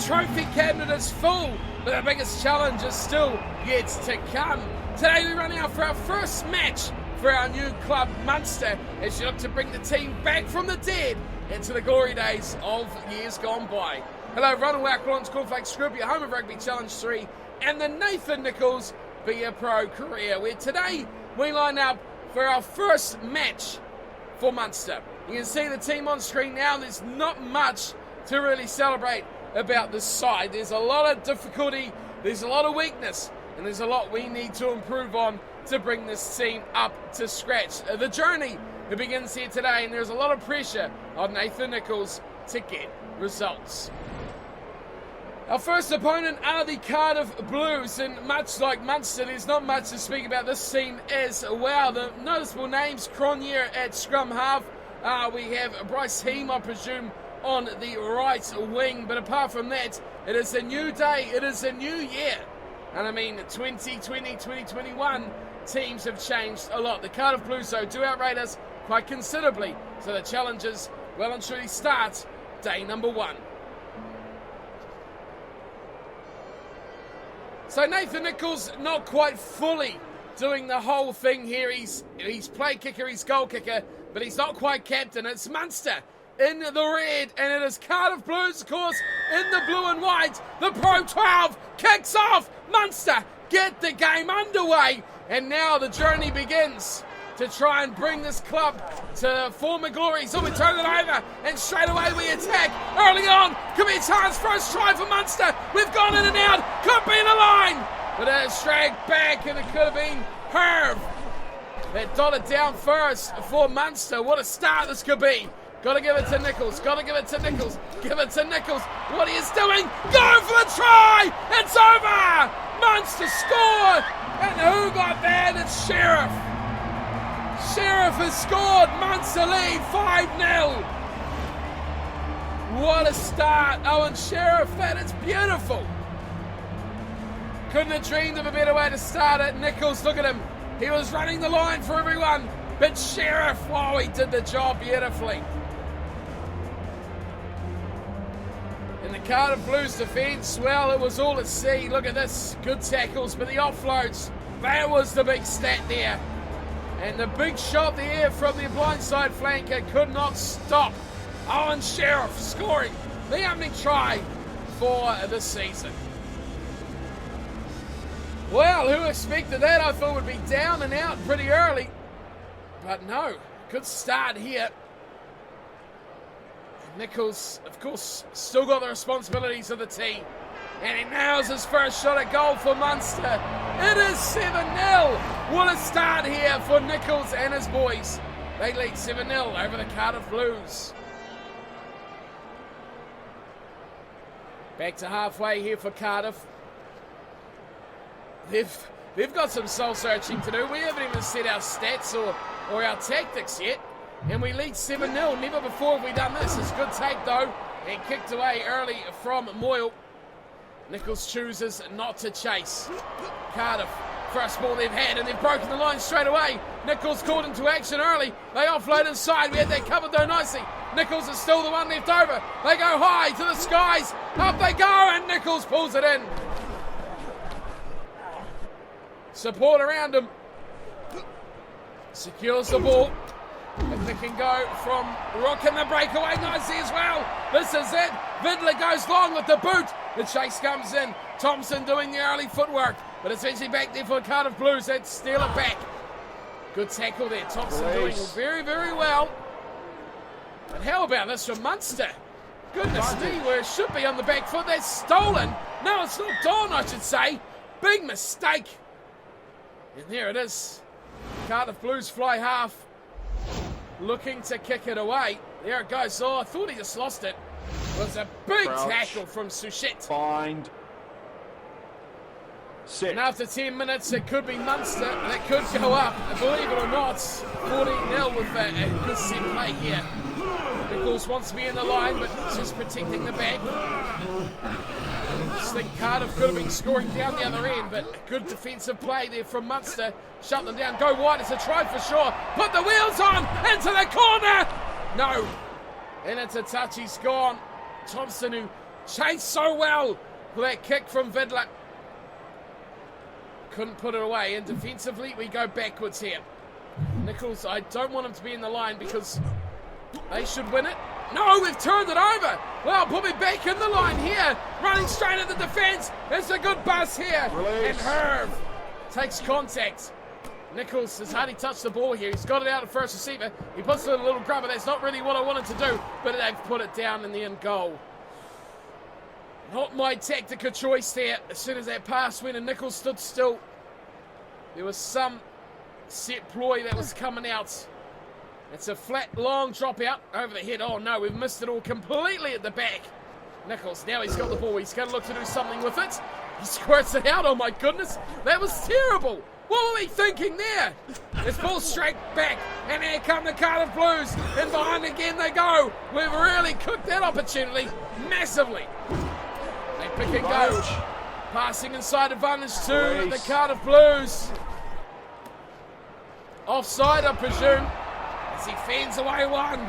trophy cabinet is full, but the biggest challenge is still yet to come. Today we're running out for our first match for our new club, Munster, as you look to bring the team back from the dead into the glory days of years gone by. Hello everyone, and welcome to Cornflakes Rugby, home of Rugby Challenge 3, and the Nathan Nicholls Be a Pro career, where today we line up for our first match for Munster. You can see the team on screen now. There's not much to really celebrate about this side. There's a lot of difficulty, there's a lot of weakness, and there's a lot we need to improve on to bring this team up to scratch. The journey begins here today, and there's a lot of pressure on Nathan Nicholls to get results. Our first opponent are the Cardiff Blues, and much like Munster, there's not much to speak about this team as well. The noticeable names: Cronje at scrum half. We have Bryce Heem, I presume, on the right wing. But apart from that, it is a new day, it is a new year. And I mean, 2020, 2021, teams have changed a lot. The Cardiff Blues, though, do outrate us quite considerably. So the challenges well and truly start day number one. So Nathan Nicholls not quite fully doing the whole thing here. He's play kicker, he's goal kicker, but he's not quite captain. It's Munster in the red, and it is Cardiff Blues, of course, in the blue and white. The Pro 12 kicks off. Munster get the game underway, and now the journey begins to try and bring this club to former glory. So we turn it over, and straight away we attack. Early on, could be a chance, first try for Munster. We've gone in and out, could be in a line, but it's dragged back, and it could have been Herb that dotted down first for Munster. What a start this could be. Got to give it to Nicholls, got to give it to Nicholls, give it to Nicholls. What he is doing, go for the try, it's over! Munster scored, and who got that? It's Sheriff. Sheriff has scored. Munster lead 5-0. What a start. Owen Sheriff, that is beautiful. Couldn't have dreamed of a better way to start it. Nicholls, look at him. He was running the line for everyone. But Sheriff, wow, he did the job beautifully. And the Cardiff Blues defence, well, it was all at sea. Look at this. Good tackles, but the offloads, that was the big stat there. And the big shot there from the blindside flanker could not stop Owen Sheriff scoring the opening try for the season. Well, who expected that? I thought it would be down and out pretty early. But no, good start here. Nicholls, of course, still got the responsibilities of the team. And he nails his first shot at goal for Munster. It is 7-0. What a start here for Nicholls and his boys. They lead 7-0 over the Cardiff Blues. Back to halfway here for Cardiff. They've got some soul searching to do. We haven't even set our stats or our tactics yet. And we lead 7-0. Never before have we done this. It's good take though. And kicked away early from Moyle. Nicholls chooses not to chase. Cardiff, first ball they've had, and they've broken the line straight away. Nicholls caught into action early. They offload inside. We had that covered though nicely. Nicholls is still the one left over. They go high to the skies. Up they go, and Nicholls pulls it in. Support around him. Secures the ball. If they can go from Rook in the breakaway nicely as well. This is it. Vidler goes long with the boot. The chase comes in. Thompson doing the early footwork. But it's eventually back there for the Cardiff Blues. They'd steal it back. Good tackle there. Thompson doing very, very well. But how about this from Munster? Goodness me, where it should be on the back foot. That's stolen. No, it's knocked on, I should say. Big mistake. And there it is. Cardiff Blues fly half. Looking to kick it away. There it goes. Oh, I thought he just lost it. It was a big tackle from Suchet. Find. Sit. And after 10 minutes, it could be Munster. That could go up. Believe it or not, 14-0 with a good set play here. Nicholls wants to be in the line, but he's just protecting the back. I just think Cardiff could have been scoring down the other end, but a good defensive play there from Munster. Shut them down. Go wide. It's a try for sure. Put the wheels on. Into the corner. No. And it's a touch. He's gone. Thompson, who Chased so well for that kick from Vidler. Couldn't put it away, and defensively we go backwards here. Nicholls, I don't want him to be in the line because they should win it. No, we've turned it over. Well, put me back in the line here. Running straight at the defence. It's a good buzz here. Release. And Herb takes contact. Nicholls has hardly touched the ball here. He's got it out of first receiver. He puts it in a little grubber. That's not really what I wanted to do, but they've put it down in the end goal. Not my tactical choice there. As soon as that pass went and Nicholls stood still, there was some set ploy that was coming out. It's a flat, long drop out over the head. Oh no, we've missed it all completely at the back. Nicholls, now he's got the ball. He's going to look to do something with it. He squirts it out. Oh my goodness, that was terrible. What were we thinking there? It's ball straight back, and here come the Cardiff Blues, and behind again they go. We've really cooked that opportunity massively. They pick and go. Passing inside advantage to the Cardiff Blues. Offside, I presume, as he fends away one.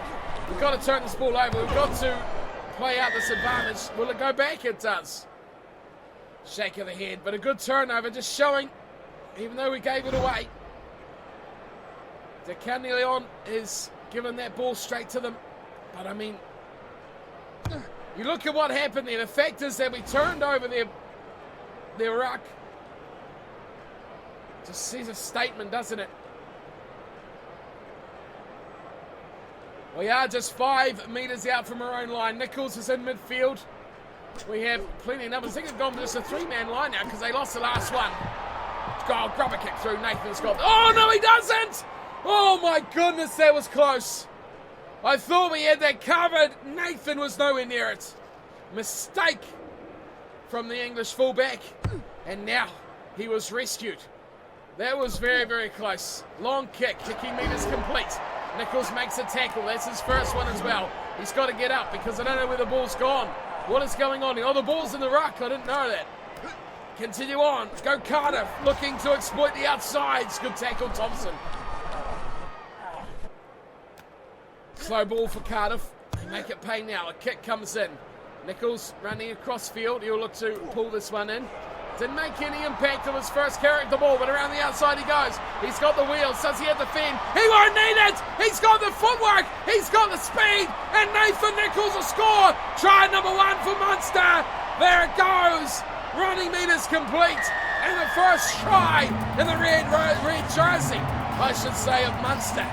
We've got to turn this ball over. We've got to play out this advantage. Will it go back? It does. Shake of the head, but a good turnover, just showing, even though we gave it away, De Caneleon is giving that ball straight to them. But I mean, you look at what happened there. The fact is that we turned over their ruck. Just says a statement, doesn't it? We are just 5 metres out from our own line. Nicholls is in midfield. We have plenty of numbers. I think they've gone to just a 3-man line now because they lost the last one. Oh, grubber kick through. Nathan's got. Oh, no, he doesn't! Oh, my goodness, that was close. I thought we had that covered. Nathan was nowhere near it. Mistake from the English fullback. And now he was rescued. That was very, very close. Long kick. Kicking meters complete. Nicholls makes a tackle. That's his first one as well. He's got to get up because I don't know where the ball's gone. What is going on here? Oh, the ball's in the ruck. I didn't know that. Continue on. Go Cardiff. Looking to exploit the outsides. Good tackle, Thompson. Slow ball for Cardiff. They make it pay now. A kick comes in. Nicholls running across field. He'll look to pull this one in. Didn't make any impact on his first character ball, but around the outside he goes. He's got the wheels. Does he have the fin? He won't need it. He's got the footwork. He's got the speed. And Nathan Nicholls will score. Try number 1 for Munster. There it goes. Running meters complete. And the first try in the red jersey, I should say, of Munster.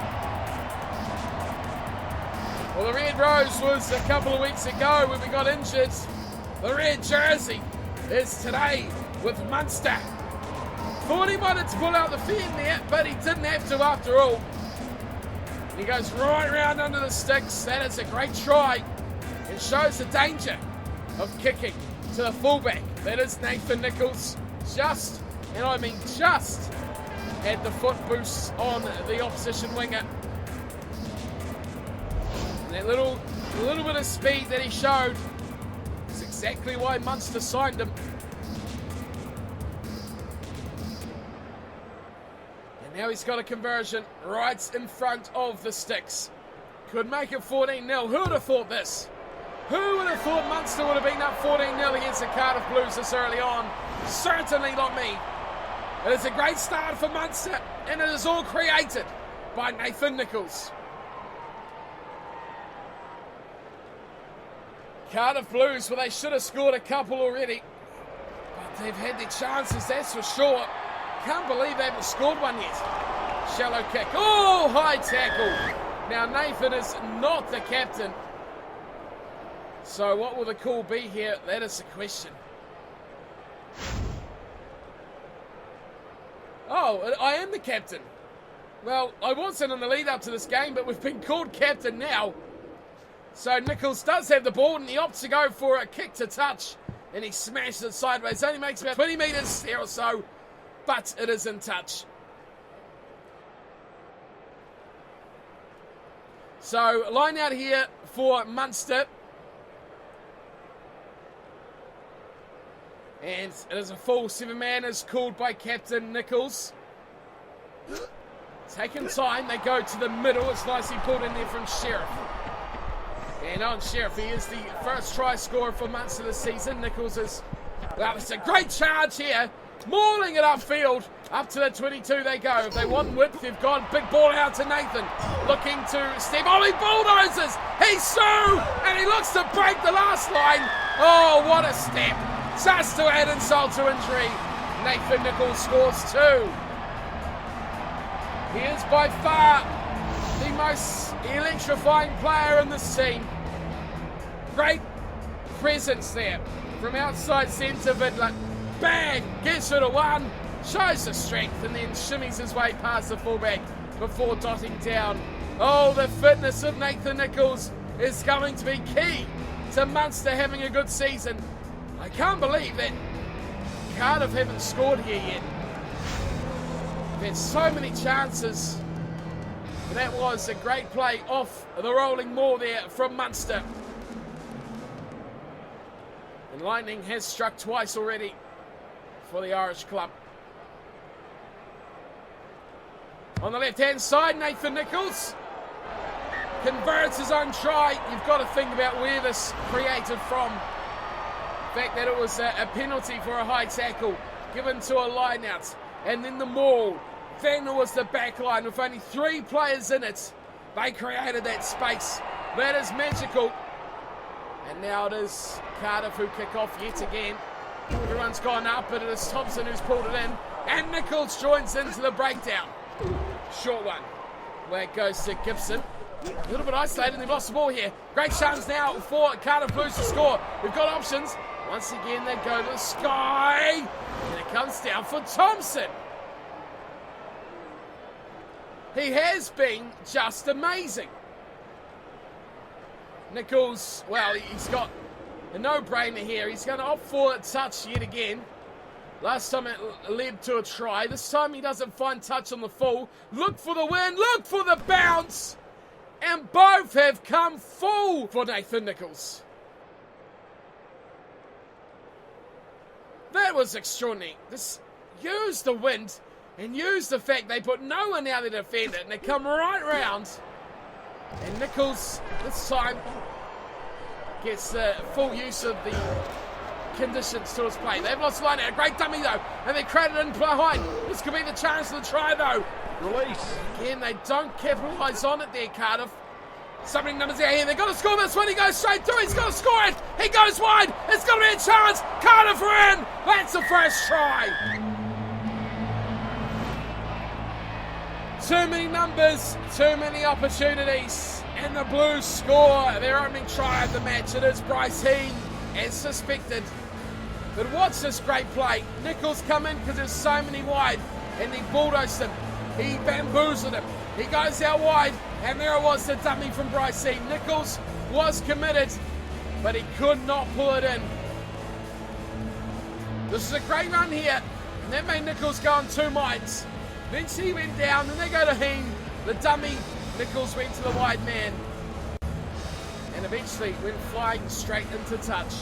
Well, the red rose was a couple of weeks ago when we got injured. The red jersey is today with Munster. Thought he wanted to pull out the fin there, but he didn't have to after all. And he goes right round under the sticks. That is a great try. It shows the danger of kicking to the fullback. That is Nathan Nicholls. Just, and I mean just, had the foot boost on the opposition winger. And that little bit of speed that he showed is exactly why Munster signed him. And now he's got a conversion right in front of the sticks. Could make it 14-0. Who would have thought this? Who would have thought Munster would have been up 14-0 against the Cardiff Blues this early on? Certainly not me. It is a great start for Munster, and it is all created by Nathan Nicholls. Cardiff Blues, well, they should have scored a couple already, but they've had their chances, that's for sure. Can't believe they haven't scored one yet. Shallow kick. Oh, high tackle. Now, Nathan is not the captain. So what will the call be here? That is the question. Oh, I am the captain. Well, I wasn't in the lead up to this game, but we've been called captain now. So Nicholls does have the ball, and he opts to go for a kick to touch, and he smashes it sideways. Only makes about 20 metres there or so, but it is in touch. So line out here for Munster. And it is a full 7-man as called by Captain Nicholls. Taking time, they go to the middle. It's nicely pulled in there from Sheriff. And on Sheriff, he is the first try scorer for Munster this season. Nicholls is, well, it's a great charge here. Mauling it upfield. Up to the 22 they go. If they want width, they've gone. Big ball out to Nathan. Looking to step. Oh, he bulldozers. He's through. And he looks to break the last line. Oh, what a step. Just to add insult to injury. Nathan Nicholls scores 2. He is by far the most electrifying player in this team. Great presence there. From outside centre, Vidler. Bang! Gets it to 1. Shows the strength and then shimmies his way past the fullback before dotting down. Oh, the fitness of Nathan Nicholls is going to be key to Munster having a good season. I can't believe that Cardiff haven't scored here yet. They've had so many chances. But that was a great play off the rolling maul there from Munster. And lightning has struck twice already for the Irish club. On the left-hand side, Nathan Nicholls converts his own try. You've got to think about where this created from. The fact that it was a penalty for a high tackle given to a line-out. And then the maul. Then there was the back line with only 3 players in it. They created that space. That is magical. And now it is Cardiff who kick off yet again. Everyone's gone up, but it is Thompson who's pulled it in. And Nicholls joins into the breakdown. Short one. Where it goes to Gibson. A little bit isolated, they've lost the ball here. Great chance now for Cardiff Blues to score. We've got options. Once again, they go to the sky. And it comes down for Thompson. He has been just amazing. Nicholls, well, he's got a no-brainer here. He's going to opt for a touch yet again. Last time it led to a try. This time he doesn't find touch on the full. Look for the win. Look for the bounce. And both have come full for Nathan Nicholls. That was extraordinary. Just use the wind and use the fact they put no one out there to defend it. And they come right round. And Nicholls, this time, gets the full use of the conditions to his play. They've lost the line out. A great dummy, though. And they crowded in behind. This could be the chance of the try, though. Release. Again, they don't capitalise on it there, Cardiff. So many numbers out here. They've got to score this one. He goes straight through. He's got to score it. He goes wide. It's going to be a chance. Cardiff are in. That's the first try. Too many numbers, too many opportunities, and the Blues score their opening try of the match. It is Bryce Heane, as suspected. But watch this great play. Nicholls come in because there's so many wide, and he bulldozed him. He bamboozled him. He goes out wide, and there it was, the dummy from Bryce Heane. Nicholls was committed, but he could not pull it in. This is a great run here, and that made Nicholls go on 2 minds. Eventually he went down, and they go to Heane. The dummy, Nicholls went to the wide man. And eventually went flying straight into touch.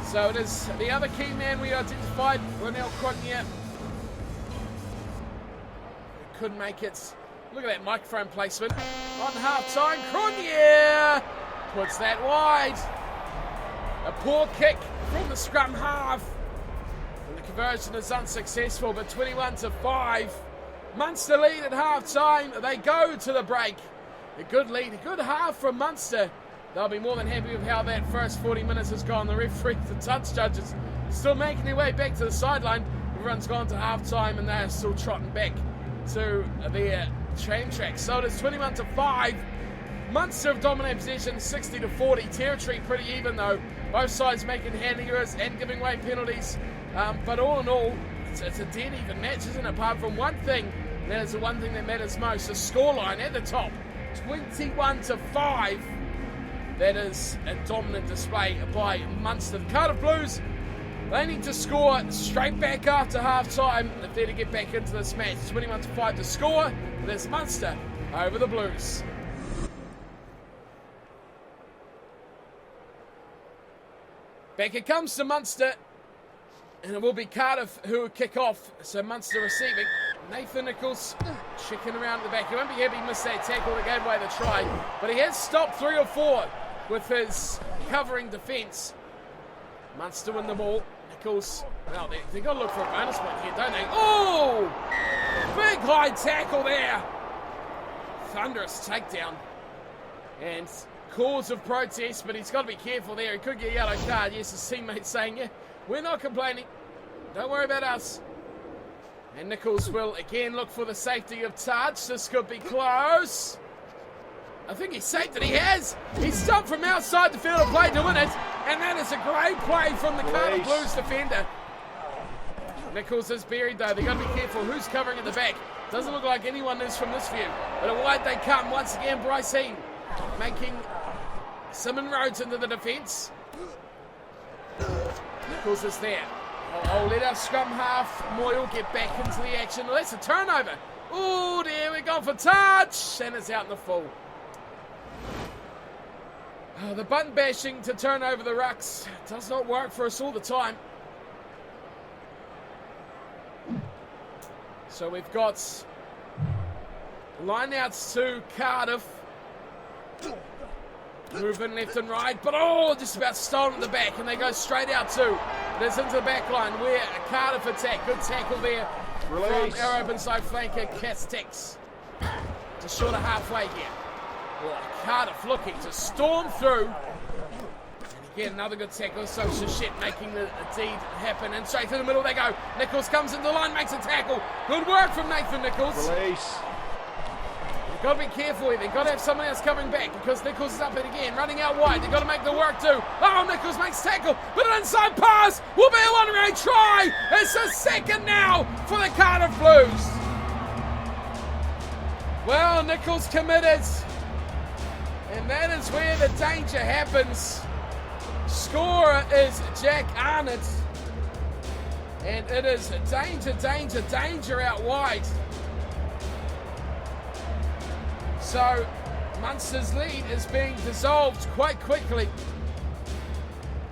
So it is the other key man we identified, Ronell Cronje. Couldn't make it. Look at that microphone placement. On half-time, Cronje puts that wide. A poor kick from the scrum half. And the conversion is unsuccessful, but 21-5. Munster lead at half-time. They go to the break. A good lead, a good half from Munster. They'll be more than happy with how that first 40 minutes has gone. The referee, the touch judges, still making their way back to the sideline. Everyone's gone to half-time, and they're still trotting back to their train track. So it is 21-5. Munster have dominated possession 60-40. Territory pretty even though. Both sides making hand errors and giving away penalties. But all in all, it's a dead even match, isn't it? Apart from one thing, and that is the one thing that matters most. The scoreline at the top, 21-5. That is a dominant display by Munster. The Cardiff Blues, they need to score straight back after half-time if they're to get back into this match. 21-5 to score. There's Munster over the Blues. Back it comes to Munster, and it will be Cardiff who will kick off. So Munster receiving. Nathan Nicholls checking around at the back. He won't be happy he missed that tackle that gave away the try, but he has stopped 3 or 4 with his covering defence. Munster win the ball. Nicholls, well, they've got to look for a bonus point here, don't they? Oh! Big high tackle there. Thunderous takedown. And cause of protest, but he's got to be careful there. He could get a yellow card. Yes, his teammates saying, yeah, we're not complaining. Don't worry about us. And Nicholls will again look for the safety of touch. This could be close. I think he's saved it. He has. He's stumped from outside the field of play to win it. And that is a great play from the Cardiff Blues defender. Nicholls is buried though. They've got to be careful who's covering at the back. Doesn't look like anyone is from this view. But wide they come. Once again, Bryce Hean making some inroads into the defence. Nicholls is there. Oh, let our scrum half Moyle get back into the action. That's a turnover. Oh, there we go for touch. And it's out in the full. Oh, the button bashing to turn over the rucks does not work for us all the time. So we've got line-outs to Cardiff. Moving left and right, but just about stolen at the back, and they go straight out too. It's into the back line where Cardiff attack. Good tackle there from our open side flanker, Castex. Just short of halfway here. Well, Cardiff looking to storm through. And again, another good tackle. So Shit making the deed happen, and straight through the middle they go. Nicholls comes into the line, makes a tackle. Good work from Nathan Nicholls. Release. They've got to be careful here. They've got to have someone else coming back because Nicholls is up it again, running out wide. They've got to make the work do. Oh, Nicholls makes tackle, but an inside pass will be a one-way try. It's a second now for the Cardiff Blues. Well, Nicholls committed, and that is where the danger happens. Scorer is Jack Arnott, and it is danger, danger, danger out wide. So Munster's lead is being dissolved quite quickly.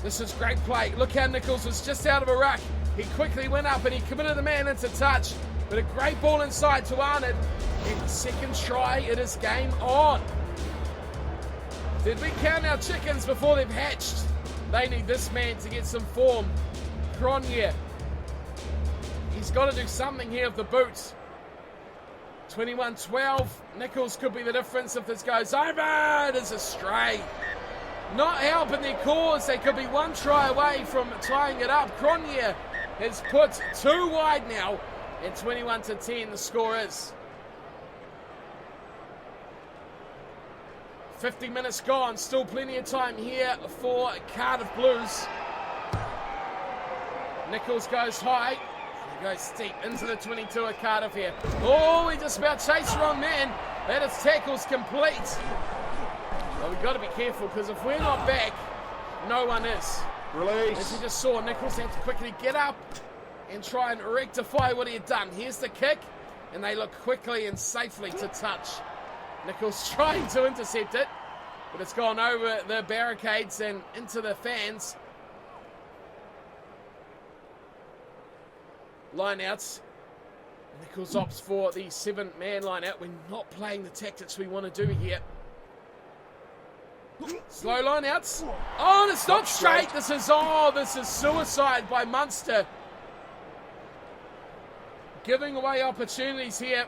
This is great play. Look how Nicholls was just out of a ruck. He quickly went up and he committed the man into touch. But a great ball inside to Arnott. And the second try, it is game on. Did we count our chickens before they've hatched? They need this man to get some form. Cronje. He's got to do something here with the boots. 21-12. Nicholls could be the difference if this goes over. It is a stray. Not helping their cause. They could be one try away from tying it up. Cronje has put 2 wide now. And 21-10 the score is. 50 minutes gone. Still plenty of time here for Cardiff Blues. Nicholls goes high. He goes deep into the 22 of Cardiff here. Oh, he just about chased the wrong man. That is tackles complete. Well, we've got to be careful because if we're not back, no one is. Release. As you just saw, Nicholls had to quickly get up and try and rectify what he had done. Here's the kick, and they look quickly and safely to touch. Nicholls trying to intercept it, but it's gone over the barricades and into the fans. Line-outs. Nicholls opts for the 7-man line-out. We're not playing the tactics we want to do here. Slow line-outs. Oh, and it's not straight. This is suicide by Munster. Giving away opportunities here.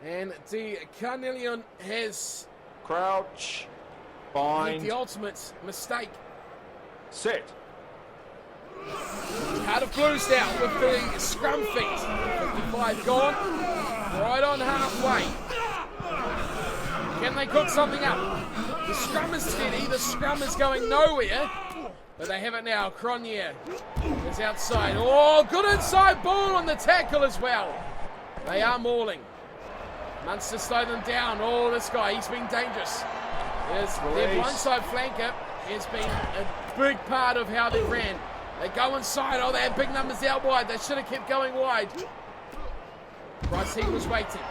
And the Carnelian has Crouch. made Bind. the ultimate mistake. Set. Cardiff Blues now with the scrum feet. 55 gone. Right on halfway. Can they cook something up? The scrum is steady. The scrum is going nowhere. But they have it now. Cronje is outside. Oh, good inside ball on the tackle as well. They are mauling. Munster slow them down. Oh, this guy, he's been dangerous. Their blindside flanker has been a big part of how they ran. They go inside. Oh, they have big numbers out wide. They should have kept going wide. Bryce Hean was waiting.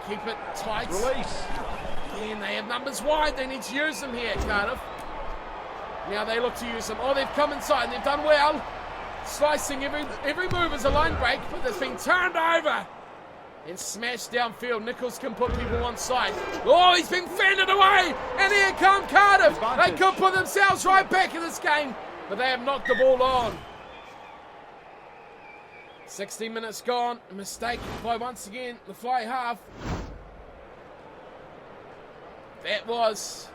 They keep it tight. Release. And they have numbers wide. They need to use them here, Cardiff. Now they look to use them. Oh, they've come inside and they've done well. slicing every move as a line break, but that's been turned over and smashed downfield. Nicholls can put people on side. Oh, he's been fended away, and here come Cardiff. They could put themselves right back in this game, but they have knocked the ball on. 60 minutes gone. A mistake by, once again, the fly half. That was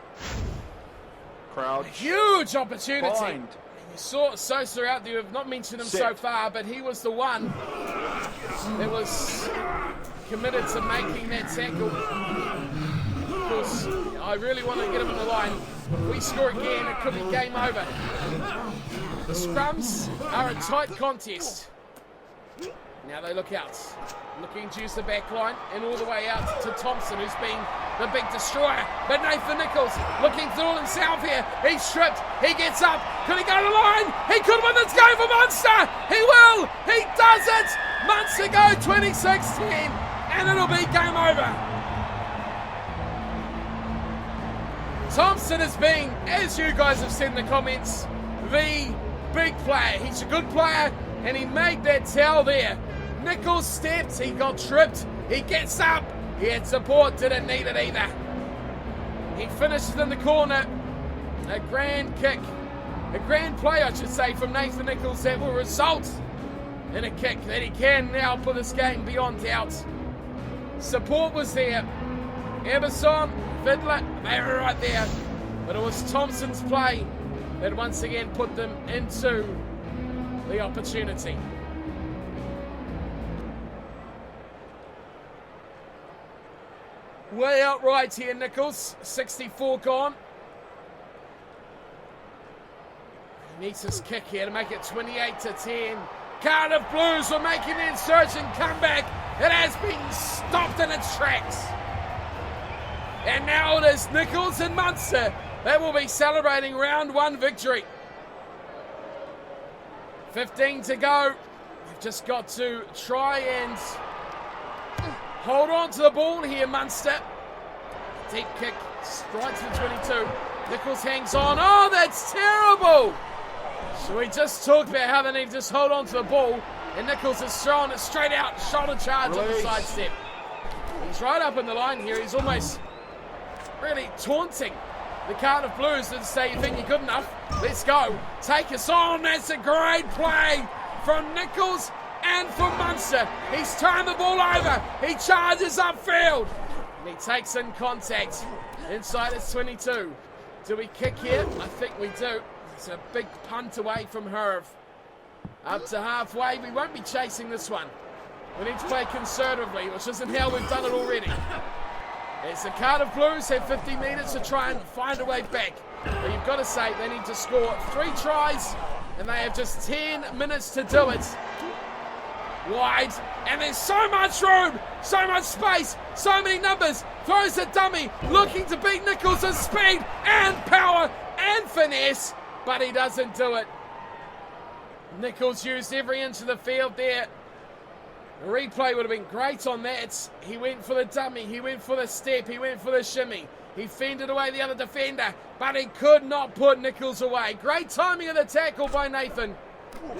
Crouch. a huge opportunity. Bind. You saw Sosa out there. We've not mentioned him so far, but he was the one that was committed to making that tackle. Of course, I really want to get him in the line. If we score again, it could be game over. The scrums are a tight contest. Now they look out. Looking to use the back line and all the way out to Thompson, who's been the big destroyer. But Nathan Nicholls looking through himself here. He's stripped. He gets up. Could he go to the line? He could win this game for Munster. He will. He does it. Munster go 26-10, and it'll be game over. Thompson has been, as you guys have said in the comments, the big player. He's a good player, and he made that towel there. Nicholls steps, he got tripped, he gets up, he had support, didn't need it either. He finishes in the corner. A grand kick, a grand play I should say, from Nathan Nicholls that will result in a kick that he can now put this game beyond doubt. Support was there. Emerson, Fiddler, they were right there. But it was Thompson's play that once again put them into the opportunity. Way out right here, Nicholls. 64 gone. He needs his kick here to make it 28-10. Cardiff Blues will make an insurgent comeback. It has been stopped in its tracks. And now it is Nicholls and Munster that will be celebrating round one victory. 15 to go. They've just got to try and hold on to the ball here, Munster. Deep kick, strikes for 22. Nicholls hangs on. Oh, that's terrible! So we just talked about how they need to just hold on to the ball, and Nicholls has thrown it straight out, shoulder charge on the sidestep. He's right up in the line here. He's almost really taunting the Cardiff Blues to say, you think you're good enough? Let's go. Take us on. That's a great play from Nicholls and from Munster. He's turned the ball over. He charges upfield. And he takes in contact inside his 22. Do we kick here? I think we do. It's a big punt away from Herve. Up to halfway. We won't be chasing this one. We need to play conservatively, which isn't how we've done it already. As the Cardiff Blues have 50 metres to try and find a way back. But you've got to say they need to score 3 tries, and they have just 10 minutes to do it. Wide, and there's so much room, so much space, so many numbers. Throws a dummy, looking to beat Nicholls' speed and power and finesse, but he doesn't do it. Nicholls used every inch of the field there. The replay would have been great on that. He went for the dummy, he went for the step, he went for the shimmy. He fended away the other defender, but he could not put Nicholls away. Great timing of the tackle by Nathan.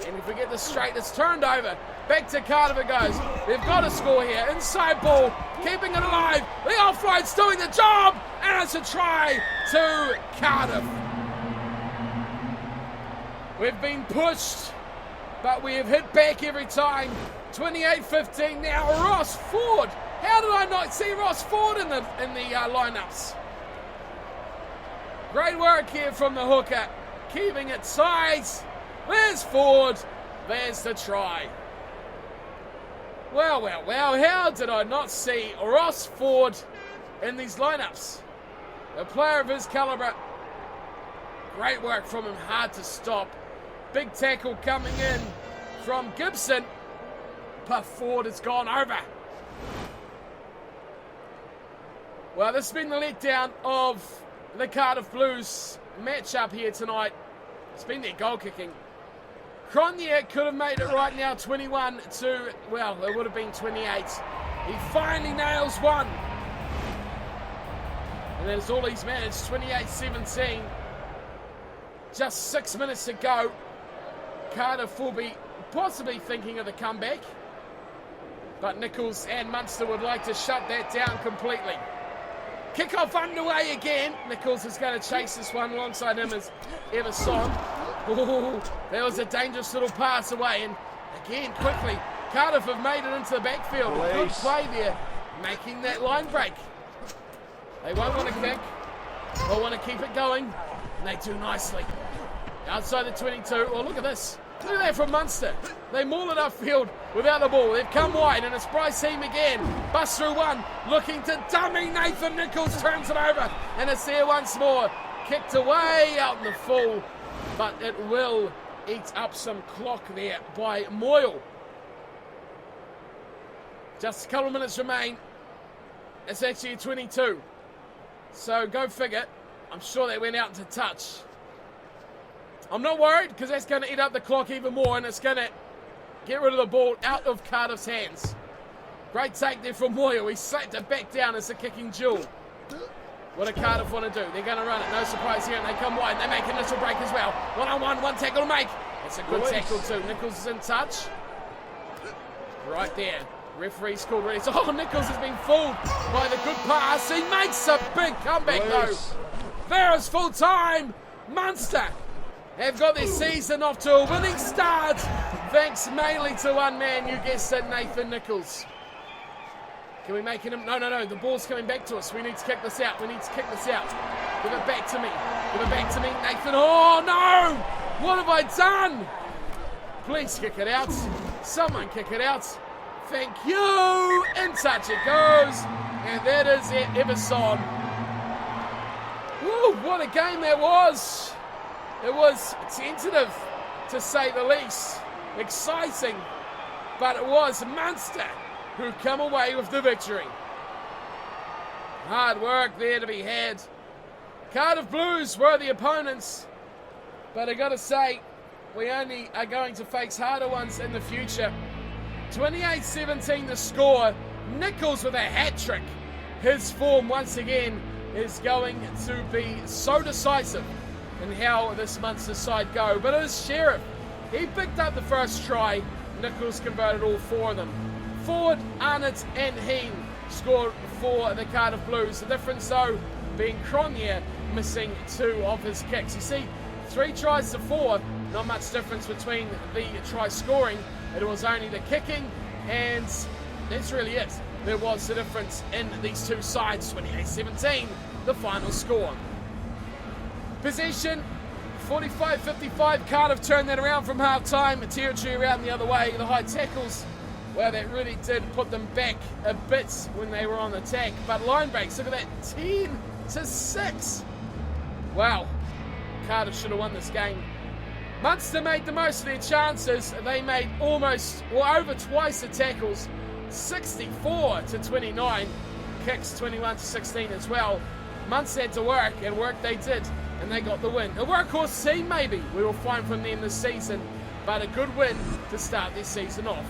And if we get this straight, it's turned over. Back to Cardiff it goes. They've got to score here. Inside ball, keeping it alive. The offload's doing the job, and it's a try to Cardiff. We've been pushed, but we have hit back every time. 28-15 now. Ross Ford. How did I not see Ross Ford in the lineups? Great work here from the hooker, keeping it tight. There's Ford. There's the try. Well, how did I not see Ross Ford in these lineups? A player of his calibre. Great work from him, hard to stop. Big tackle coming in from Gibson. But Ford has gone over. Well, this has been the letdown of the Cardiff Blues matchup here tonight. It's been their goal kicking. Cronje could have made it right now, 21 to, well, it would have been 28. He finally nails one. And that's all he's managed, 28-17. Just 6 minutes to go. Cardiff will be possibly thinking of the comeback. But Nicholls and Munster would like to shut that down completely. Kick-off underway again. Nicholls is going to chase this one. Alongside him is Everson. Oh, that was a dangerous little pass away. And again, quickly, Cardiff have made it into the backfield. Good play there, making that line break. They won't want to kick. They'll want to keep it going. And they do nicely. Outside the 22. Oh, look at this. Look at that from Munster. They maul it upfield without the ball. They've come wide, and it's Bryce Heem again. Bust through one, looking to dummy Nathan Nicholls, turns it over, and it's there once more. Kicked away out in the full, but it will eat up some clock there by Moyle. Just a couple of minutes remain. It's actually a 22. So go figure. I'm sure they went out into touch. I'm not worried, because that's going to eat up the clock even more, and it's going to get rid of the ball out of Cardiff's hands. Great take there from Moyle. He slapped it back down as a kicking duel. What do Cardiff want to do? They're going to run it. No surprise here, and they come wide. They make an initial break as well. One-on-one, one tackle to make. It's a good tackle too. Nicholls is in touch. Right there. Referee's called ready. Oh, Nicholls has been fooled by the good pass. He makes a big comeback though. There is full time. Munster have got their season off to a winning start, thanks mainly to one man, you guessed it, Nathan Nicholls. Can we make him? No, the ball's coming back to us. We need to kick this out. Give it back to me. Nathan. Oh, no! What have I done? Please kick it out. Someone kick it out. Thank you. In touch it goes. And that is it, Everson. Woo, what a game that was. It was tentative, to say the least. Exciting, but it was Munster who come away with the victory. Hard work there to be had. Cardiff Blues were the opponents, but I gotta say, we only are going to face harder ones in the future. 28-17 the score. Nicholls with a hat-trick. His form once again is going to be so decisive in how this Munster side go. But it was Sheriff. He picked up the first try. Nicholls converted all four of them. Ford, Arnott and Heen scored for the Cardiff Blues. The difference though being Cronje missing 2 of his kicks. You see, 3 tries to 4. Not much difference between the try scoring. It was only the kicking, and that's really it. There was the difference in these two sides. 28-17, the final score. Possession, 45-55. Cardiff turned that around from half-time. Territory around the other way. The high tackles, well, that really did put them back a bit when they were on the attack. But line breaks, look at that, 10-6. Wow, Cardiff should have won this game. Munster made the most of their chances. They made almost, or over twice the tackles. 64-29. Kicks 21-16 as well. Munster had to work, and work they did, and they got the win. A workhorse team, maybe, we will find from them this season, but a good win to start this season off.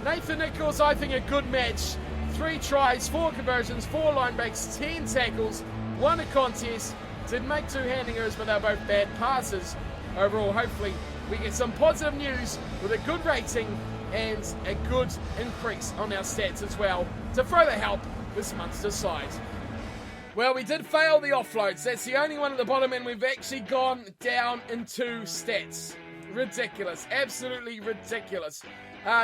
Nathan Nicholls, I think a good match. 3 tries, 4 conversions, 4 line breaks, 10 tackles, 1 a contest. Didn't make 2 handing errors, but they were both bad passes. Overall, hopefully, we get some positive news with a good rating and a good increase on our stats as well to further help this Munster side. Well, we did fail the offloads. That's the only one at the bottom, and we've actually gone down in 2 stats. Ridiculous. Absolutely ridiculous.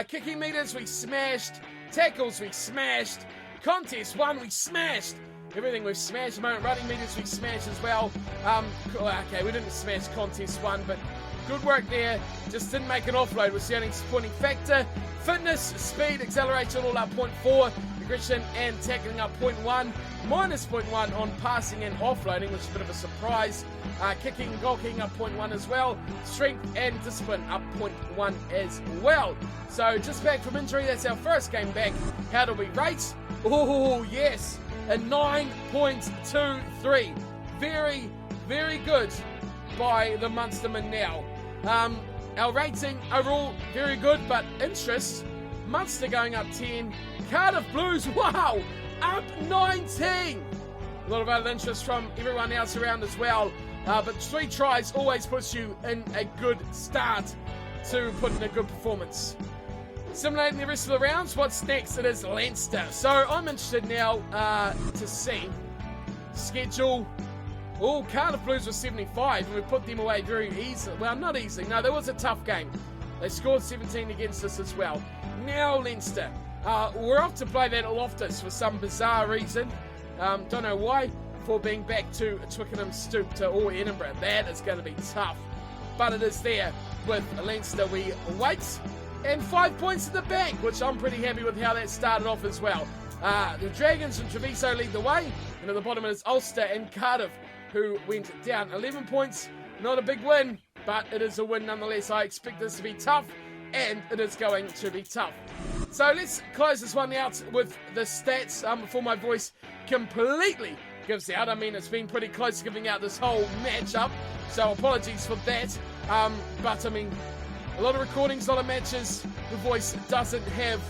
Kicking meters, we smashed. Tackles, we smashed. Contest 1, we smashed. Everything we've smashed. The moment running meters, we smashed as well. Okay, we didn't smash contest 1, but good work there. Just didn't make an offload, was the only disappointing factor. Fitness, speed, acceleration all up 0.4. Aggression and tackling up 0.1. Minus 0.1 on passing and offloading, which is a bit of a surprise. Kicking and goal kicking up 0.1 as well. Strength and discipline up 0.1 as well. So just back from injury, that's our first game back. How do we rate? Oh, yes. A 9.23. Very, very good by the Munstermen now. Our rating overall, very good, but interest, Munster going up 10. Cardiff Blues, wow, up 19. A lot of other interest from everyone else around as well. But 3 tries always puts you in a good start. to put in a good performance. Simulating the rest of the rounds, what's next? It is Leinster. So I'm interested now to see schedule. Oh, Cardiff Blues were 75, and we put them away very easily. Well, not easily. No, that was a tough game. They scored 17 against us as well. Now Leinster. We're off to play that at Loftus for some bizarre reason. Don't know why. For being back to Twickenham Stoop or Edinburgh. That is going to be tough. But it is there with Leinster. We wait. And 5 points in the bank, which I'm pretty happy with how that started off as well. The Dragons and Treviso lead the way. And at the bottom it is Ulster and Cardiff, who went down 11 points. Not a big win, but it is a win nonetheless. I expect this to be tough, and it is going to be tough. So let's close this one out with the stats before my voice completely gives out. I mean, it's been pretty close giving out this whole matchup, so apologies for that. But I mean, a lot of recordings, a lot of matches. The voice doesn't have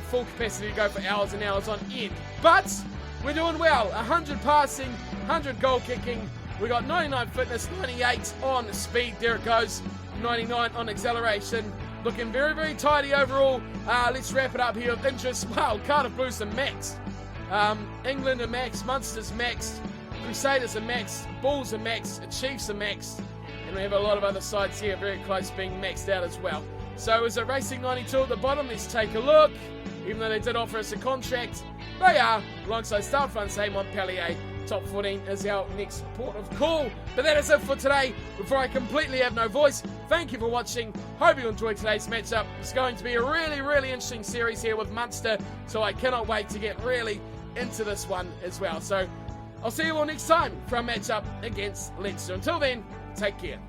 full capacity to go for hours and hours on end. But we're doing well. 100 passing, 100 goal kicking. We got 99 fitness, 98 on speed. There it goes. 99 on acceleration. Looking very, very tidy overall. Let's wrap it up here with interest. Wow, Cardiff Blues are maxed. England are maxed. Munster's maxed. Crusaders are maxed. Bulls are maxed. Chiefs are maxed. And we have a lot of other sides here very close being maxed out as well. So is it Racing 92 at the bottom? Let's take a look. Even though they did offer us a contract, they are, alongside Starfront, Montpellier. Top 14 is our next port of call. But that is it for today. Before I completely have no voice, thank you for watching. Hope you enjoyed today's matchup. It's going to be a really, really interesting series here with Munster. So I cannot wait to get really into this one as well. So I'll see you all next time for a matchup against Leinster. Until then, take care.